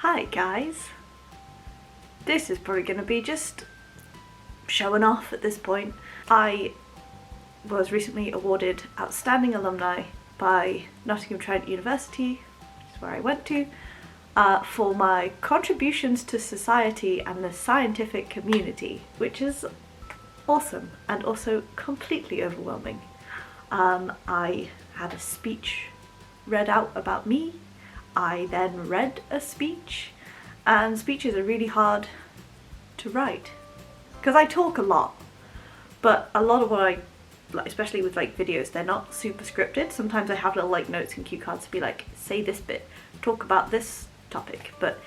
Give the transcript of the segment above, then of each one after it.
Hi guys, this is probably going to be just showing off at this point. I was recently awarded Outstanding Alumni by Nottingham Trent University, which is where I went to, for my contributions to society and the scientific community, which is awesome and also completely overwhelming. I had a speech read out about me. I then read a speech, and speeches are really hard to write because I talk a lot, but a lot of what I like, especially with like videos, they're not super scripted. Sometimes I have little like notes and cue cards to be like, say this bit, talk about this topic, but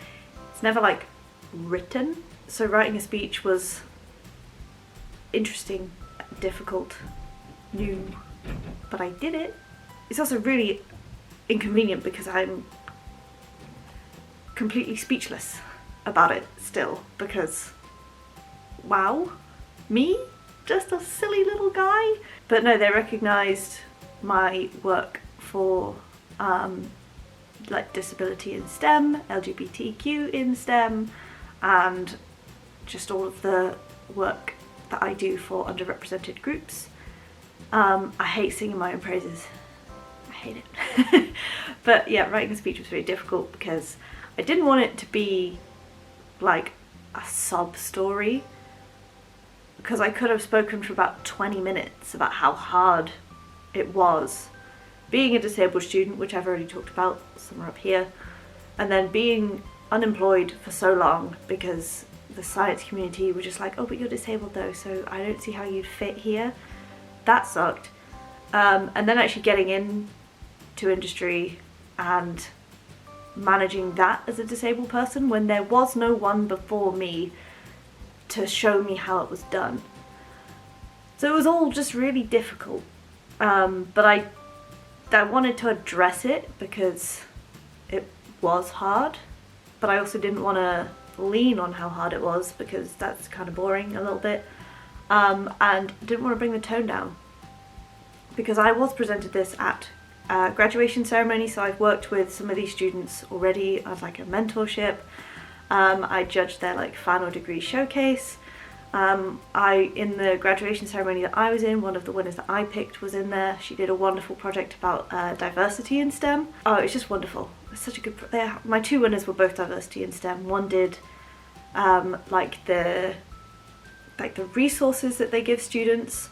it's never like written. So writing a speech was interesting, difficult, new, but I did it. It's also really inconvenient because I'm completely speechless about it still, because wow, me? Just a silly little guy? But no, they recognised my work for like disability in STEM, LGBTQ in STEM, and just all of the work that I do for underrepresented groups. I hate singing my own praises. I hate it. But yeah, writing a speech was very difficult because I didn't want it to be like a sob story, because I could have spoken for about 20 minutes about how hard it was being a disabled student, which I've already talked about somewhere up here, and then being unemployed for so long because the science community were just like, oh, but you're disabled though, so I don't see how you'd fit here. That sucked. And then actually getting into industry and managing that as a disabled person when there was no one before me to show me how it was done. So it was all just really difficult. But I wanted to address it because it was hard, but I also didn't want to lean on how hard it was because that's kind of boring a little bit, and didn't want to bring the tone down, because I was presented this at graduation ceremony, so I've worked with some of these students already as like a mentorship. I judged their like final degree showcase. In the graduation ceremony that I was in, one of the winners that I picked was in there. She did a wonderful project about diversity in STEM. Oh, it's just wonderful. It's such a good my two winners were both diversity in STEM. One did like the resources that they give students,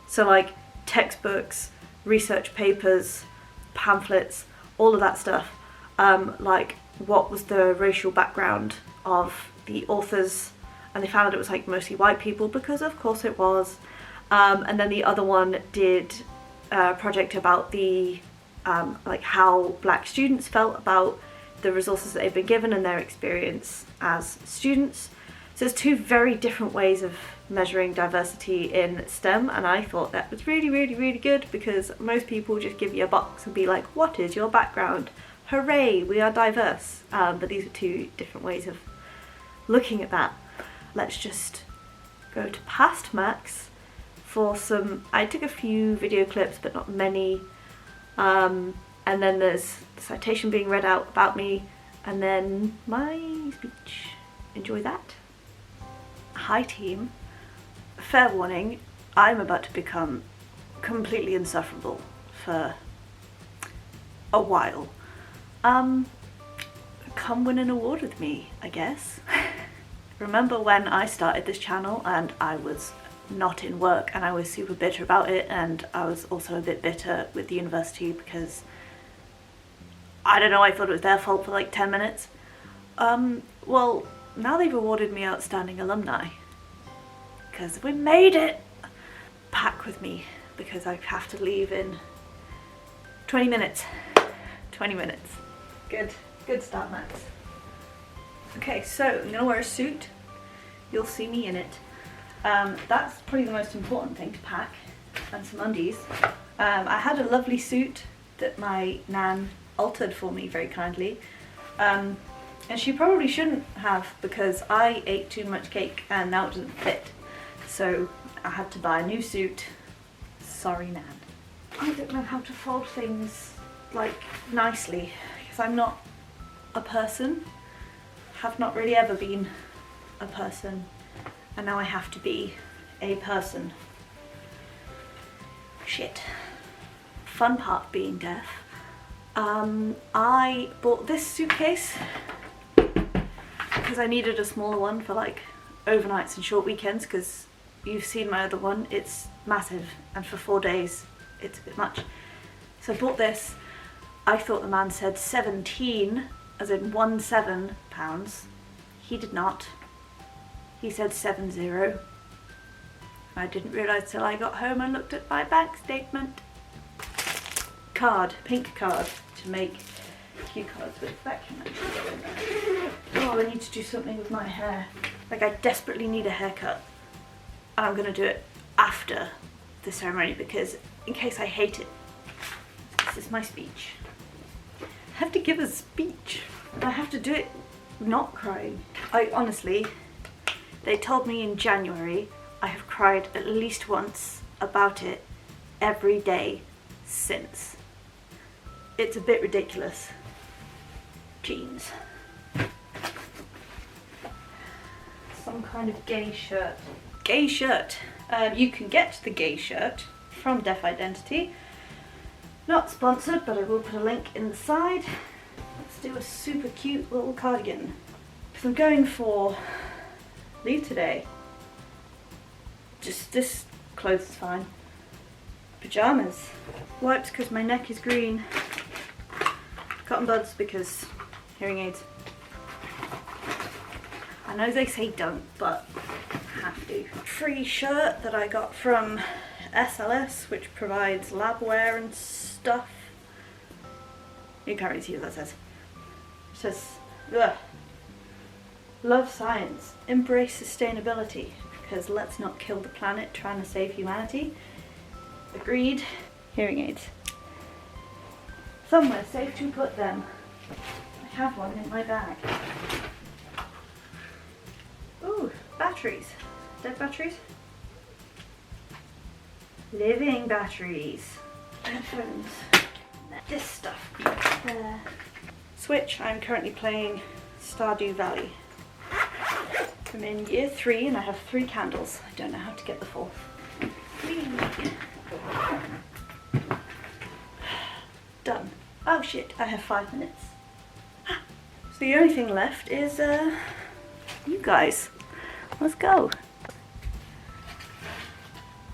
so like textbooks, research papers, pamphlets, all of that stuff, like what was the racial background of the authors, and they found that it was like mostly white people, because of course it was. And then the other one did a project about the like how black students felt about the resources that they've been given and their experience as students. So there's two very different ways of measuring diversity in STEM, and I thought that was really, really, really good, because most people just give you a box and be like, what is your background? Hooray, we are diverse. But these are two different ways of looking at that. Let's just go to Past Max for some, I took a few video clips but not many, and then there's the citation being read out about me, and then my speech. Enjoy that. Hi team. Fair warning, I'm about to become completely insufferable for a while. Come win an award with me, I guess. Remember when I started this channel and I was not in work and I was super bitter about it, and I was also a bit bitter with the university because, I don't know, I thought it was their fault for like 10 minutes. Well, now they've awarded me Outstanding Alumni, because we made it! Pack with me, because I have to leave in 20 minutes. 20 minutes. Good start, Max. Okay, so I'm gonna wear a suit. You'll see me in it. That's probably the most important thing to pack, and some undies. I had a lovely suit that my nan altered for me very kindly. And she probably shouldn't have, because I ate too much cake and now it doesn't fit. So I had to buy a new suit. Sorry, Nan. I don't know how to fold things like nicely, because I'm not a person. have not really ever been a person, and now I have to be a person. Shit. Fun part being deaf. I bought this suitcase because I needed a smaller one for like overnights and short weekends, because you've seen my other one, it's massive, and for 4 days it's a bit much. So I bought this. I thought the man said 17, as in 17 pounds. He did not. He said 70. I didn't realise till I got home and looked at my bank statement. Card, pink card, to make cue cards with. That can actually go in there. Oh, I need to do something with my hair. Like, I desperately need a haircut. And I'm going to do it after the ceremony, because in case I hate it. This is my speech. I have to give a speech. I have to do it not crying. I honestly, they told me in January, I have cried at least once about it every day since. It's a bit ridiculous. Jeans. Some kind of gay shirt. Gay shirt. You can get the gay shirt from Deaf Identity. Not sponsored, but I will put a link in the side. Let's do a super cute little cardigan. Because I'm going for leave today. Just this clothes is fine. Pyjamas. Wipes because my neck is green. Cotton buds because hearing aids. I know they say don't, but have to. Free shirt that I got from SLS, which provides labware and stuff. You can't really see what that says. It says, ugh. Love science, embrace sustainability, because let's not kill the planet trying to save humanity. Agreed. Hearing aids. Somewhere safe to put them. I have one in my bag. Ooh, batteries. Dead batteries? Living batteries. Headphones. This stuff there. Switch, I'm currently playing Stardew Valley. I'm in year 3 and I have 3 candles. I don't know how to get the 4th. Done. Oh shit, I have 5 minutes. So the only thing left is you guys. Let's go.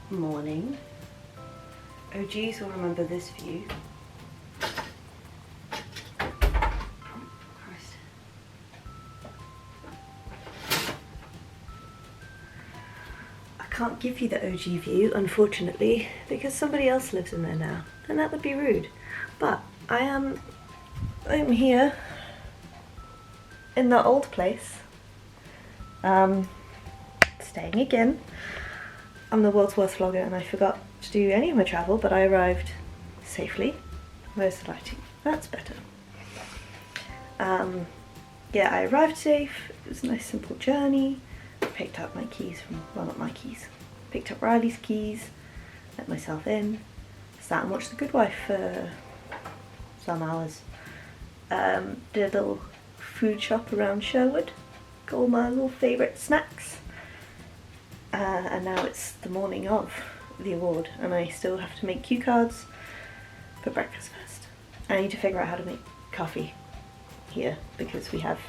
Morning. OGs will remember this view. Christ. I can't give you the OG view, unfortunately, because somebody else lives in there now, and that would be rude. But I'm here in the old place. Staying again. I'm the world's worst vlogger and I forgot to do any of my travel, but I arrived safely. Where's the lighting? That's better. Yeah, I arrived safe. It was a nice simple journey. Picked up my keys from, well, not my keys. Picked up Riley's keys, let myself in, sat and watched The Good Wife for some hours. Did a little food shop around Sherwood. Got all my little favourite snacks. And now it's the morning of the award and I still have to make cue cards for breakfast first. I need to figure out how to make coffee here because we have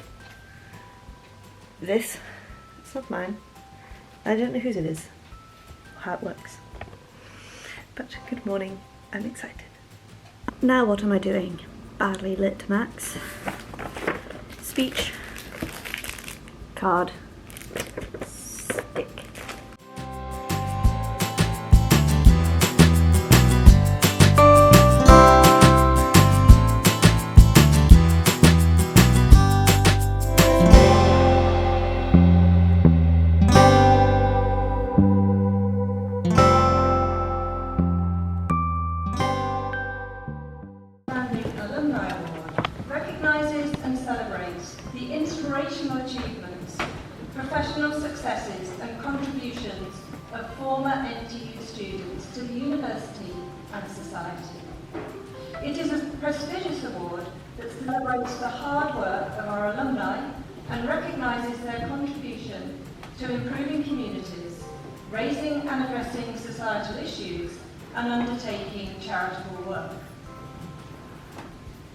this. It's not mine. I don't know whose it is or how it works. But good morning, I'm excited. Now what am I doing? Badly lit max. Speech. Card. Stick. Professional successes and contributions of former NTU students to the university and society. It is a prestigious award that celebrates the hard work of our alumni and recognises their contribution to improving communities, raising and addressing societal issues, and undertaking charitable work.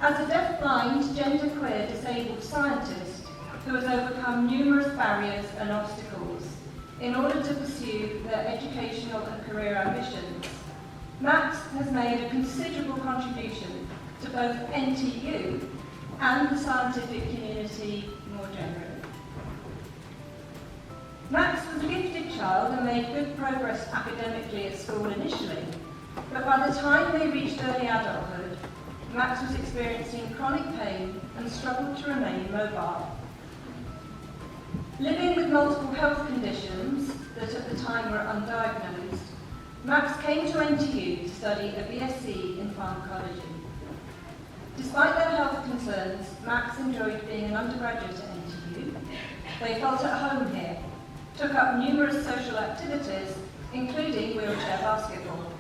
As a deaf-blind, genderqueer, disabled scientist who has overcome numerous barriers and obstacles in order to pursue their educational and career ambitions, Max has made a considerable contribution to both NTU and the scientific community more generally. Max was a gifted child and made good progress academically at school initially, but by the time they reached early adulthood, Max was experiencing chronic pain and struggled to remain mobile. Living with multiple health conditions that at the time were undiagnosed, Max came to NTU to study a BSc in pharmacology. Despite their health concerns, Max enjoyed being an undergraduate at NTU. They felt at home here, took up numerous social activities, including wheelchair basketball,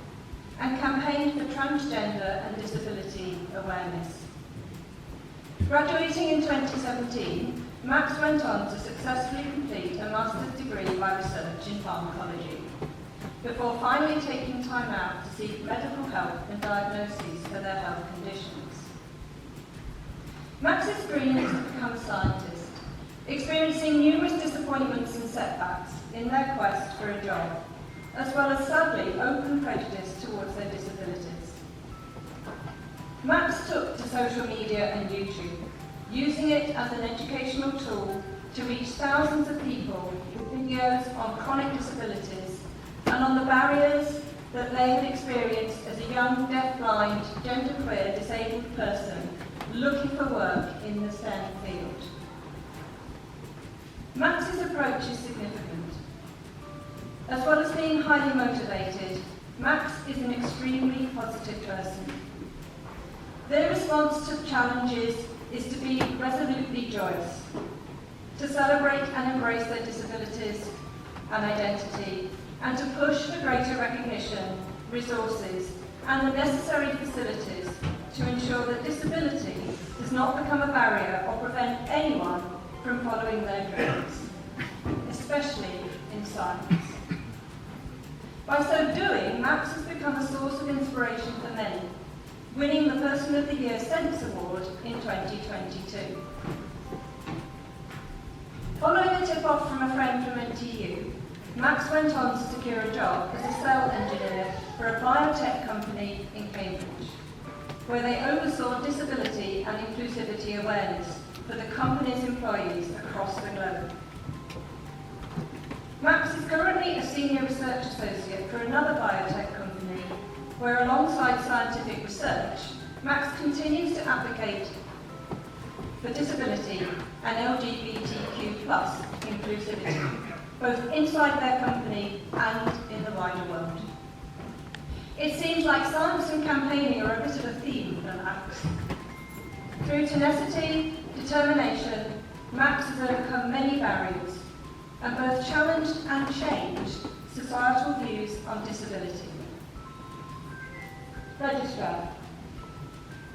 and campaigned for transgender and disability awareness. Graduating in 2017, Max went on to successfully complete a master's degree by research in pharmacology, before finally taking time out to seek medical help and diagnoses for their health conditions. Max's dream is to become a scientist, experiencing numerous disappointments and setbacks in their quest for a job, as well as sadly open prejudice towards their disabilities. Max took to social media and YouTube, using it as an educational tool to reach thousands of people with videos on chronic disabilities and on the barriers that they had experienced as a young, deaf-blind, genderqueer, disabled person looking for work in the STEM field. Max's approach is significant. As well as being highly motivated, Max is an extremely positive person. Their response to challenges is to be resolutely joyous, to celebrate and embrace their disabilities and identity, and to push for greater recognition, resources, and the necessary facilities to ensure that disability does not become a barrier or prevent anyone from following their dreams, especially in science. By so doing, Max has become a source of inspiration for many, winning the Person of the Year Sense Award in 2022. Following a tip-off from a friend from NTU, Max went on to secure a job as a cell engineer for a biotech company in Cambridge, where they oversaw disability and inclusivity awareness for the company's employees across the globe. Max is currently a senior research associate for another biotech company, where alongside scientific research, Max continues to advocate for disability and LGBTQ+ inclusivity, both inside their company and in the wider world. It seems like science and campaigning are a bit of a theme for Max. Through tenacity, determination, Max has overcome many barriers and both challenged and changed societal views on disability. Registrar,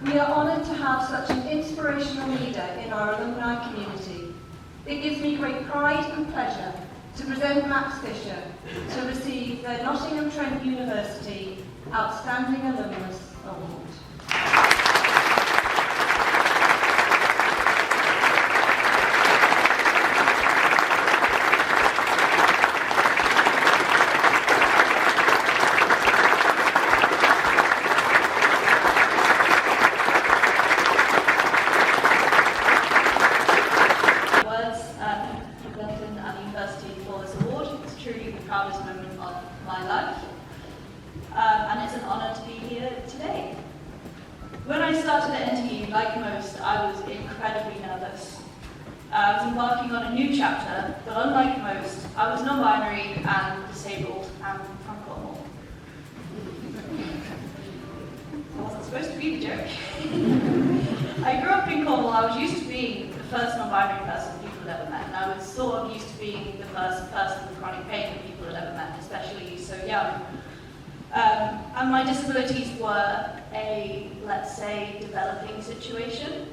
we are honoured to have such an inspirational leader in our alumni community. It gives me great pride and pleasure to present Max Fisher to receive the Nottingham Trent University Outstanding Alumnus Award. Embarking on a new chapter, but unlike most, I was non-binary and disabled and from Cornwall. That wasn't supposed to be the joke. I grew up in Cornwall. I was used to being the first non-binary person people had ever met, and I was sort of used to being the first person with chronic pain that people had ever met, especially so young. And my disabilities were a, let's say, developing situation.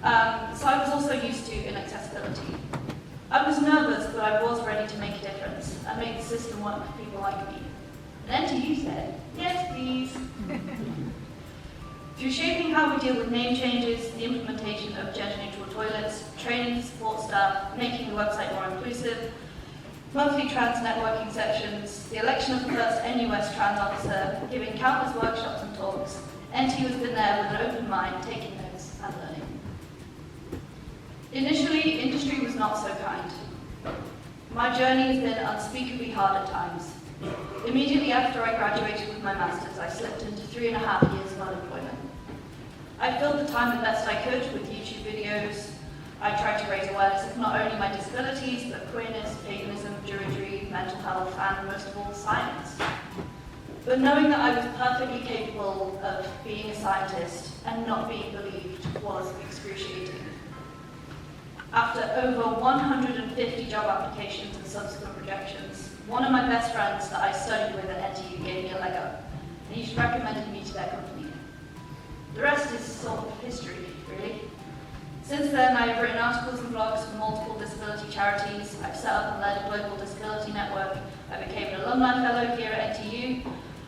So I was also used to inaccessibility. I was nervous, but I was ready to make a difference and make the system work for people like me. And NTU said, yes please. Through shaping how we deal with name changes, the implementation of gender-neutral toilets, training support staff, making the website more inclusive, monthly trans networking sessions, the election of the first NUS trans officer, giving countless workshops and talks, NTU has been there with an open mind, taking notes and learning. Initially, industry was not so kind. My journey has been unspeakably hard at times. Immediately after I graduated with my master's, I slipped into 3.5 years of unemployment. I filled the time the best I could with YouTube videos. I tried to raise awareness of not only my disabilities, but queerness, paganism, Druidry, mental health, and most of all, science. But knowing that I was perfectly capable of being a scientist and not being believed was excruciating. After over 150 job applications and subsequent rejections, one of my best friends that I studied with at NTU gave me a leg up, and he recommended me to their company. The rest is sort of history, really. Since then, I have written articles and blogs for multiple disability charities. I've set up and led a global disability network. I became an alumni fellow here at NTU.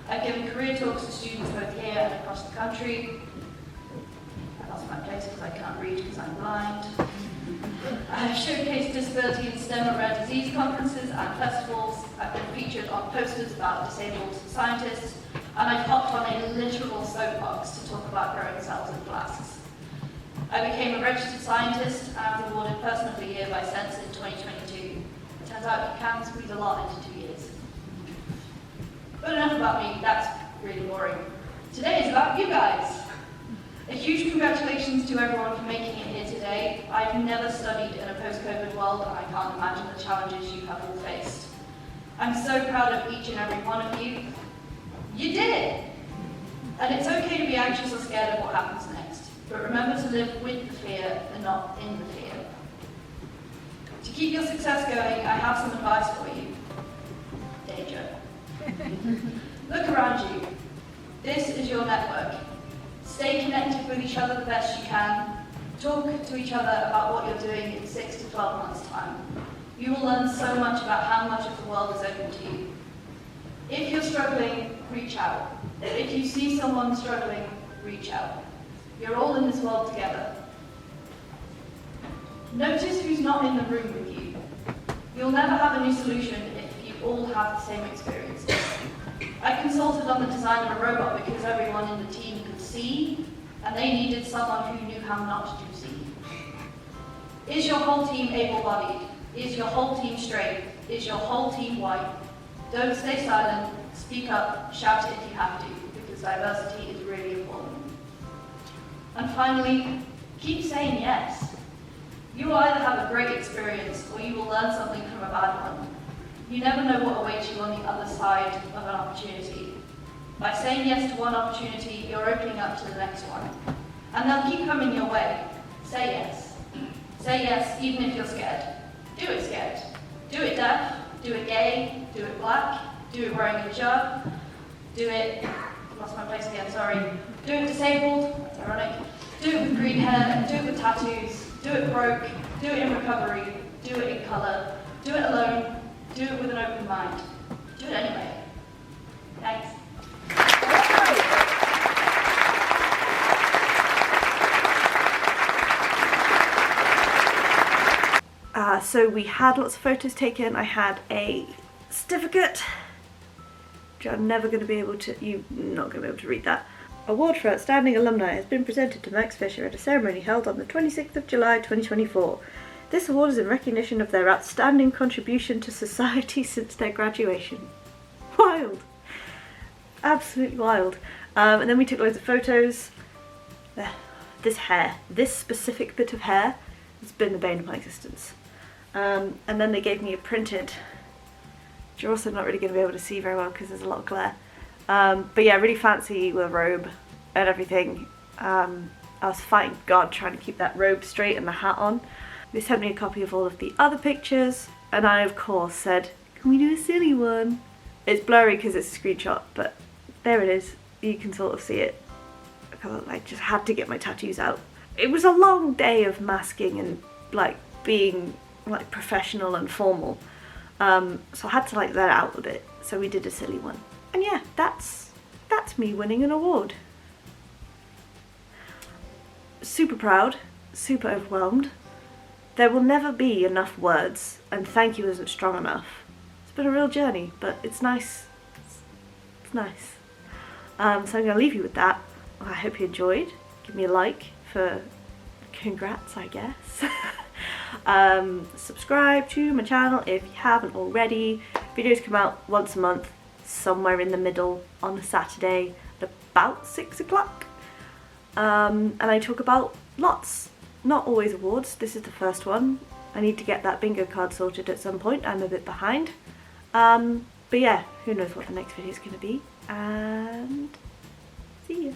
I've given career talks to students both here and across the country. I lost my place because I can't read because I'm blind. I have showcased disability in STEM and rare disease conferences and festivals. I've been featured on posters about disabled scientists, and I've hopped on a literal soapbox to talk about growing cells in flasks. I became a registered scientist and I was awarded Person of the Year by Sense in 2022. It turns out you can squeeze a lot into 2 years. But enough about me, that's really boring. Today is about you guys. A huge congratulations to everyone for making it here today. I've never studied in a post-COVID world and I can't imagine the challenges you have all faced. I'm so proud of each and every one of you. You did it! And it's okay to be anxious or scared of what happens next, but remember to live with the fear and not in the fear. To keep your success going, I have some advice for you. Danger. Look around you. This is your network. Stay connected with each other the best you can. Talk to each other about what you're doing in 6 to 12 months' time. You will learn so much about how much of the world is open to you. If you're struggling, reach out. If you see someone struggling, reach out. You're all in this world together. Notice who's not in the room with you. You'll never have a new solution if you all have the same experiences. I consulted on the design of a robot because everyone in the team could see, and they needed someone who knew how not to see. Is your whole team able-bodied? Is your whole team straight? Is your whole team white? Don't stay silent, speak up, shout it if you have to, because diversity is really important. And finally, keep saying yes. You will either have a great experience or you will learn something from a bad one. You never know what awaits you on the other side of an opportunity. By saying yes to one opportunity, you're opening up to the next one. And they'll keep coming your way. Say yes. Say yes, even if you're scared. Do it scared. Do it deaf. Do it gay. Do it black. Do it wearing a hijab. Do it, lost my place again, sorry. Do it disabled, that's ironic. Do it with green hair. Do it with tattoos. Do it broke. Do it in recovery. Do it in colour. Do it alone. Do it with an open mind. Do it anyway. Thanks. So we had lots of photos taken. I had a certificate, which I'm never going to be able to, you're not going to be able to read that. Award for Outstanding Alumni has been presented to Max Fisher at a ceremony held on the 26th of July 2024. This award is in recognition of their outstanding contribution to society since their graduation. Wild. Absolutely wild. And then we took loads of photos. This hair, this specific bit of hair, has been the bane of my existence. And then they gave me a printed, which you're also not really going to be able to see very well because there's a lot of glare. But yeah, really fancy with a robe and everything. I was fighting God trying to keep that robe straight and the hat on. They sent me a copy of all of the other pictures, and I of course said, can we do a silly one? It's blurry because it's a screenshot, but there it is. You can sort of see it. I just had to get my tattoos out. it was a long day of masking and like being like professional and formal. So I had to like let it out a bit. So we did a silly one. And yeah, that's me winning an award. Super proud, super overwhelmed. There will never be enough words, and thank you isn't strong enough. It's been a real journey, but it's nice. It's nice. So I'm going to leave you with that. I hope you enjoyed. Give me a like for congrats, I guess. Subscribe to my channel if you haven't already. Videos come out once a month, somewhere in the middle on a Saturday at about 6 o'clock. And I talk about lots, not always awards. This is the first one. I need to get that bingo card sorted at some point. I'm a bit behind. But yeah, who knows what the next video is going to be. And see you.